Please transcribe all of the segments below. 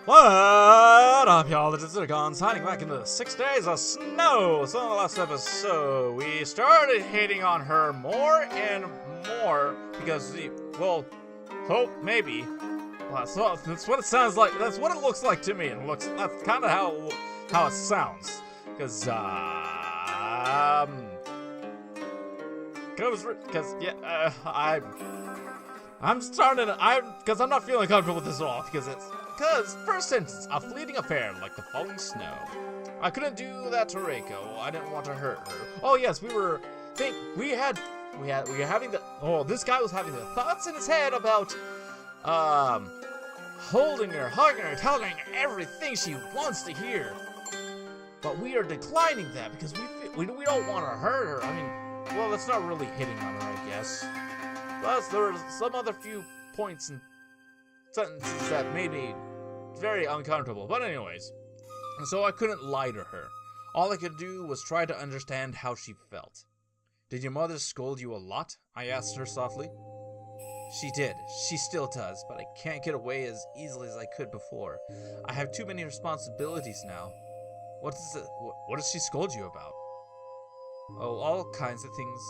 What up, y'all? This is Zircon signing back into the 6 days of snow. So in the last episode, we started hating on her more and more because, well, hope maybe. Well, so that's what it sounds like. That's what it looks like to me. That's kind of how it sounds. Because I'm not feeling comfortable with this at all because first sentence, a fleeting affair like the falling snow. I couldn't do that to Reiko. I didn't want to hurt her. Oh yes, this guy was having the thoughts in his head about holding her, hugging her, telling her everything she wants to hear. But we are declining that because we don't want to hurt her. I mean, well, that's not really hitting on her, I guess. Plus, there were some other few points and sentences that made me very uncomfortable. But anyways, so I couldn't lie to her. All I could do was try to understand how she felt. Did your mother scold you a lot? I asked her softly. She did. She still does, but I can't get away as easily as I could before. I have too many responsibilities now. What does she scold you about? Oh, all kinds of things,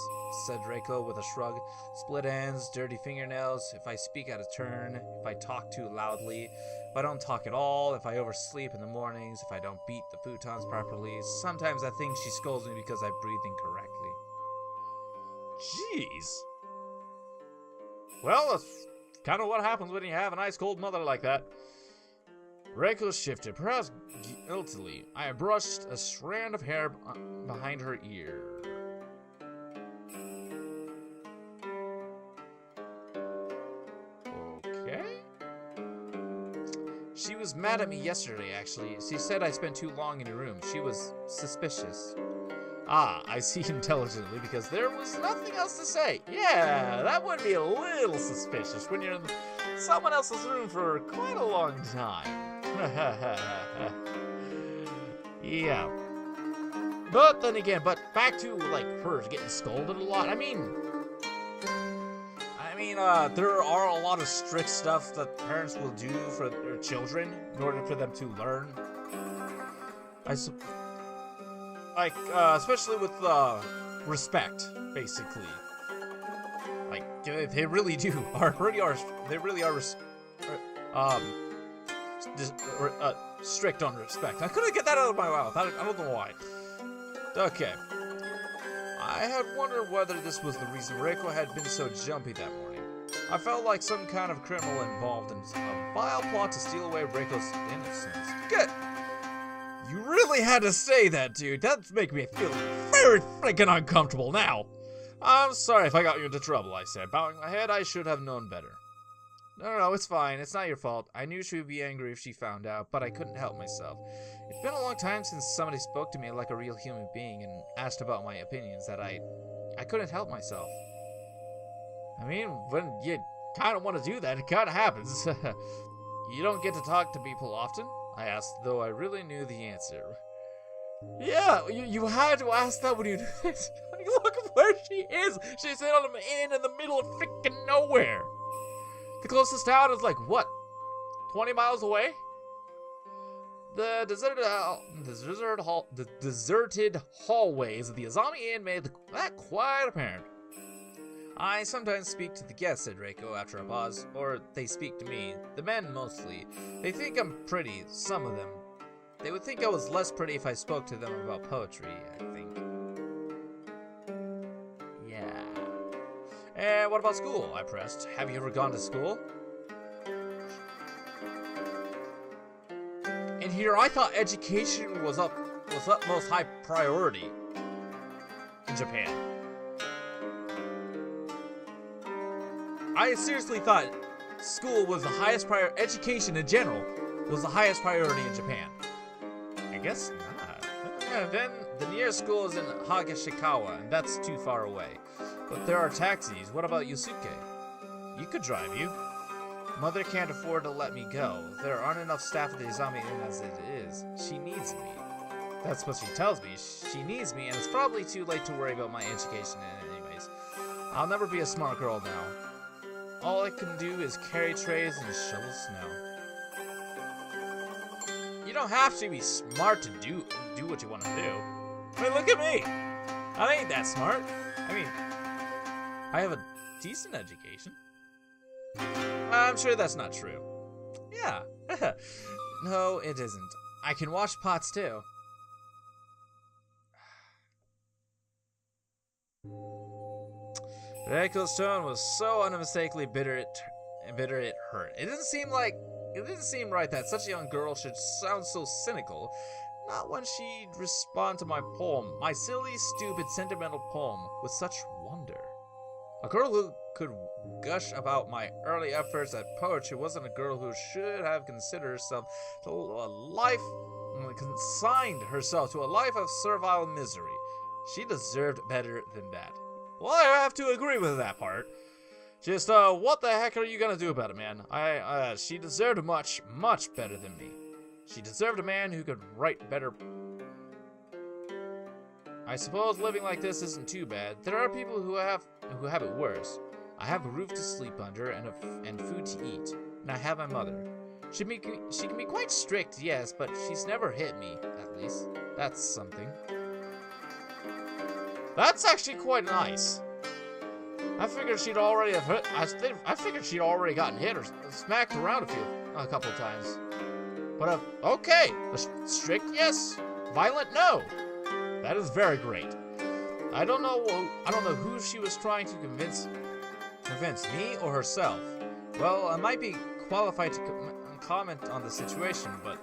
said Reiko with a shrug. Split ends, dirty fingernails, if I speak out of turn, if I talk too loudly, if I don't talk at all, if I oversleep in the mornings, if I don't beat the futons properly. Sometimes I think she scolds me because I breathe incorrectly. Jeez. Well, that's kind of what happens when you have an ice cold mother like that. Reiko shifted, perhaps guiltily. I brushed a strand of hair behind her ear. Okay. She was mad at me yesterday, actually. She said I spent too long in your room. She was suspicious. Ah, I see intelligently because there was nothing else to say. Yeah, that would be a little suspicious when you're in someone else's room for quite a long time. Yeah. But then again, back to like her getting scolded a lot. I mean, there are a lot of strict stuff that parents will do for their children in order for them to learn. Especially with respect, basically. Like they really do they really are strict on respect. I couldn't get that out of my mouth. I don't know why. Okay. I had wondered whether this was the reason Reiko had been so jumpy that morning. I felt like some kind of criminal involved in a vile plot to steal away Reiko's innocence. Good. You really had to say that, dude. That's making me feel very freaking uncomfortable now. I'm sorry if I got you into trouble, I said, bowing my head. I should have known better. No, it's fine. It's not your fault. I knew she would be angry if she found out, but I couldn't help myself. It's been a long time since somebody spoke to me like a real human being and asked about my opinions that I couldn't help myself. I mean, when you kind of want to do that, it kind of happens. You don't get to talk to people often? I asked, though I really knew the answer. Yeah, you had to ask that when you do this. Look at where she is. She's in the middle of freaking nowhere. The closest town is like, what, 20 miles away? The deserted hallways of the Azami Inn made that quite apparent. I sometimes speak to the guests, said Reiko after a pause, or they speak to me. The men, mostly. They think I'm pretty, some of them. They would think I was less pretty if I spoke to them about poetry, I think. Yeah. And what about school? I pressed. Have you ever gone to school? And here I thought education was utmost high priority in Japan. I seriously thought school was the highest priority. Education in general was the highest priority in Japan. I guess not. Then the nearest school is in Higashikawa, and that's too far away. But there are taxis. What about Yusuke? You could drive you. Mother can't afford to let me go. There aren't enough staff at the Izami Inn as it is. She needs me. That's what she tells me. She needs me, and it's probably too late to worry about my education anyways. I'll never be a smart girl now. All I can do is carry trays and shovel snow. You don't have to be smart to do what you want to do. I mean, look at me. I ain't that smart. I mean, I have a decent education. I'm sure that's not true. Yeah. No, it isn't. I can wash pots too. Reiko's tone was so unmistakably bitter it hurt. It didn't seem right that such a young girl should sound so cynical. Not when she'd respond to my poem, my silly, stupid, sentimental poem, with such wonder. A girl who could gush about my early efforts at poetry wasn't a girl who should have considered herself to consigned herself to a life of servile misery. She deserved better than that. Well, I have to agree with that part. Just, what the heck are you gonna do about it, man? She deserved much, much better than me. She deserved a man who could write better. I suppose living like this isn't too bad. There are people who have it worse. I have a roof to sleep under and food to eat, and I have my mother. She can be quite strict, yes, but she's never hit me, at least. That's something. That's actually quite nice. I figured she'd already have hit. I figured she'd already gotten hit or smacked around a couple of times. But okay, strict, yes. Violent, no. That is very great. I don't know who she was trying to convince, me or herself. Well, I might be qualified to comment on the situation, but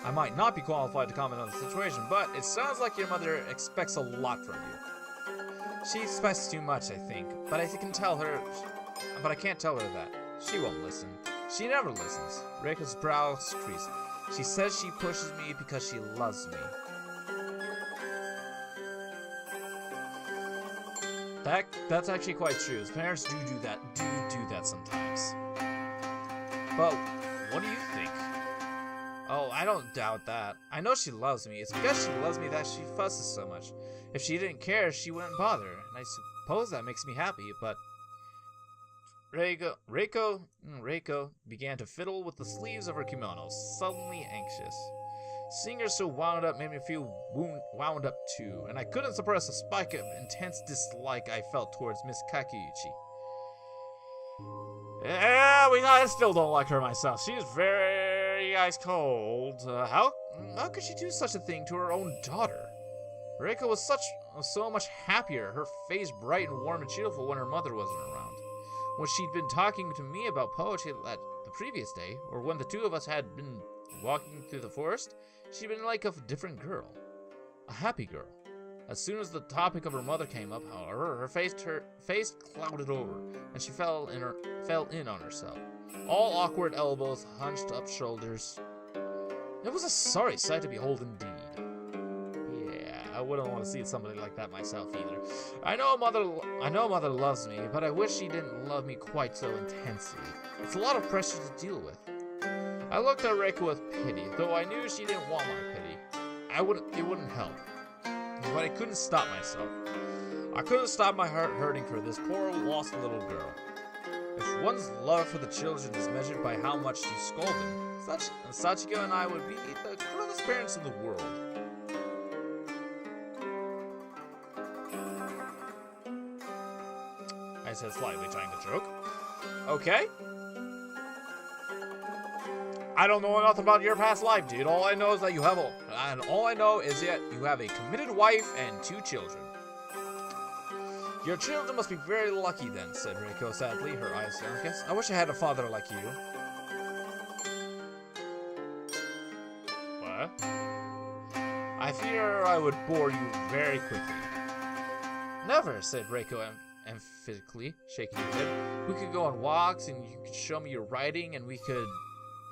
I might not be qualified to comment on the situation. But it sounds like your mother expects a lot from you. She expects too much, I think. But I can't tell her that. She won't listen. She never listens. Reiko's brow creased. She says she pushes me because she loves me. That's actually quite true. As parents do that sometimes. But what do you think? Oh, I don't doubt that. I know she loves me. It's because she loves me that she fusses so much. If she didn't care, she wouldn't bother. And I suppose that makes me happy, but Reiko began to fiddle with the sleeves of her kimono, suddenly anxious. Seeing her so wound up made me feel wound up too, and I couldn't suppress a spike of intense dislike I felt towards Miss Kakeuchi. Yeah, I still don't like her myself. She's very ice cold. How could she do such a thing to her own daughter? Reiko was so much happier, her face bright and warm and cheerful when her mother wasn't around. When she'd been talking to me about poetry the previous day, or when the two of us had been walking through the forest, she'd been like a different girl. A happy girl. As soon as the topic of her mother came up, however, her face clouded over, and she fell in on herself. All awkward elbows, hunched up shoulders. It was a sorry sight to behold indeed. I wouldn't want to see somebody like that myself either. I know mother loves me, but I wish she didn't love me quite so intensely. It's a lot of pressure to deal with. I looked at Reiko with pity, though I knew she didn't want my pity. It wouldn't help. But I couldn't stop myself. I couldn't stop my heart hurting for this poor lost little girl. If one's love for the children is measured by how much you scold them, Sachiko and I would be the cruelest parents in the world. I said, slightly trying to joke. Okay. I don't know enough about your past life, dude. All I know is that you have a committed wife and 2 children. Your children must be very lucky then, said Reiko sadly, her eyes downcast. I wish I had a father like you. What? I fear I would bore you very quickly. Never, said Reiko emphatically, shaking her head. We could go on walks, and you could show me your writing, and we could,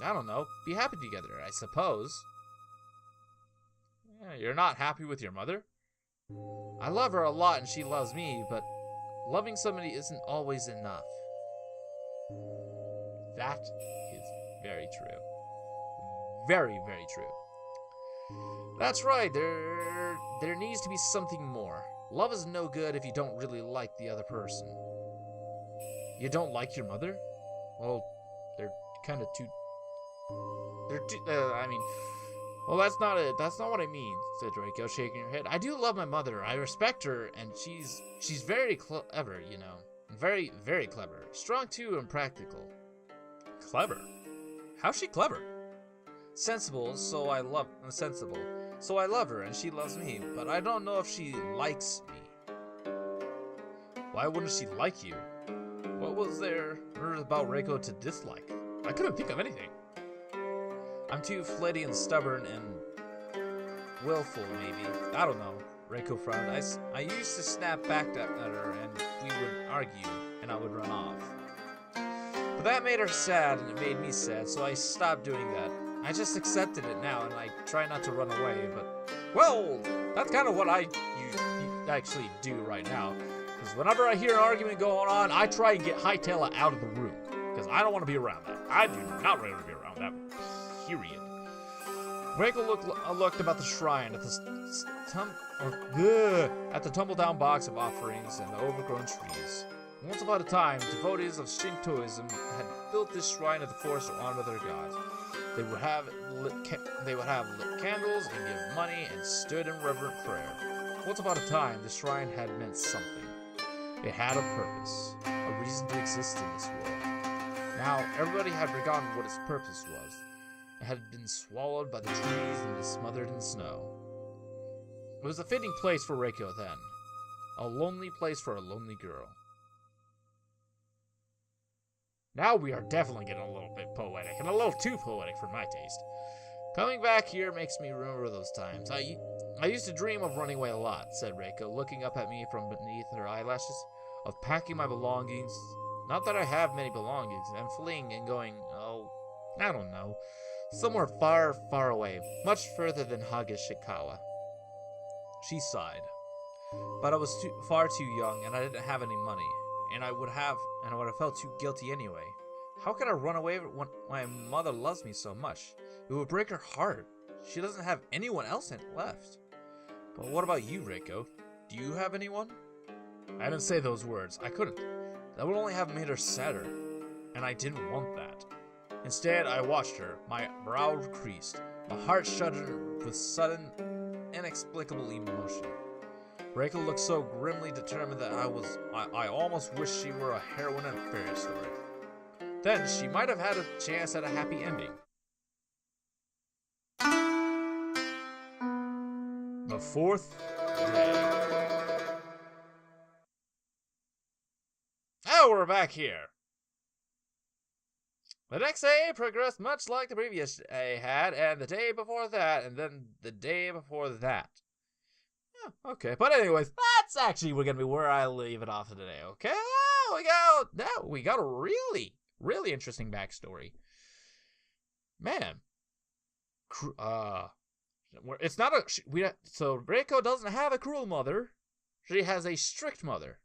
I don't know, be happy together, I suppose. Yeah, you're not happy with your mother? I love her a lot, and she loves me, but loving somebody isn't always enough. That is very true. Very, very true. That's right, there needs to be something more. Love is no good if you don't really like the other person. You don't like your mother? Well, they're kind of too... Well, that's not it. That's not what I mean, said Reiko, shaking her head. I do love my mother. I respect her, and she's very clever, you know. Very, very clever. Strong, too, and practical. Clever? How's she clever? Sensible, so I love her, and she loves me, but I don't know if she likes me. Why wouldn't she like you? What was there about Reiko to dislike? I couldn't think of anything. I'm too flitty and stubborn and willful, maybe. I don't know. Reiko frowned. I used to snap back at her, and we would argue, and I would run off. But that made her sad, and it made me sad, so I stopped doing that. I just accepted it now, and I try not to run away, but... Well, that's kind of what I actually do right now. Because whenever I hear an argument going on, I try and get Hightail out of the room. Because I don't want to be around that. I do not want to be around that. Period. Reiko looked about the shrine at the tumble-down box of offerings and the overgrown trees. Once upon a time, devotees of Shintoism had built this shrine at the forest to honor their gods. They would have lit candles and give money and stood in reverent prayer. Once upon a time, the shrine had meant something. It had a purpose, a reason to exist in this world. Now, everybody had forgotten what its purpose was. It had been swallowed by the trees and been smothered in snow. It was a fitting place for Reiko then. A lonely place for a lonely girl. Now we are definitely getting a little bit poetic, and a little too poetic for my taste. Coming back here makes me remember those times. I used to dream of running away a lot, said Reiko, looking up at me from beneath her eyelashes, of packing my belongings. Not that I have many belongings, and fleeing and going, oh, I don't know, somewhere far, far away, much further than Higashikawa. She sighed. But I was far too young, and I didn't have any money. And I would have felt too guilty anyway. How could I run away when my mother loves me so much? It would break her heart. She doesn't have anyone else left. But what about you, Reiko? Do you have anyone? I didn't say those words. I couldn't. That would only have made her sadder. And I didn't want that. Instead, I watched her, my brow creased, my heart shuddered with sudden, inexplicable emotion. Reiko looked so grimly determined that I almost wished she were a heroine in a fairy story. Then she might have had a chance at a happy ending. The fourth day. Oh, we're back here. The next day progressed much like the previous day had, and the day before that, and then the day before that. Oh, okay, but anyways, that's actually gonna be where I leave it off today. Okay, we got a really, really interesting backstory. Man, it's not so Reiko doesn't have a cruel mother. She has a strict mother.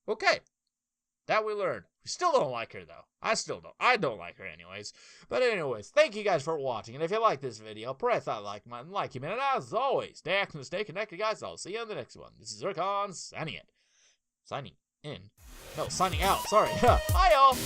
Okay, that we learned. We still don't like her, though. I don't like her anyways. But anyways, thank you guys for watching. And if you like this video, press that like button, like him. And as always, stay active and stay connected, guys. I'll see you in the next one. This is Zircon, signing out. Sorry. Bye, y'all.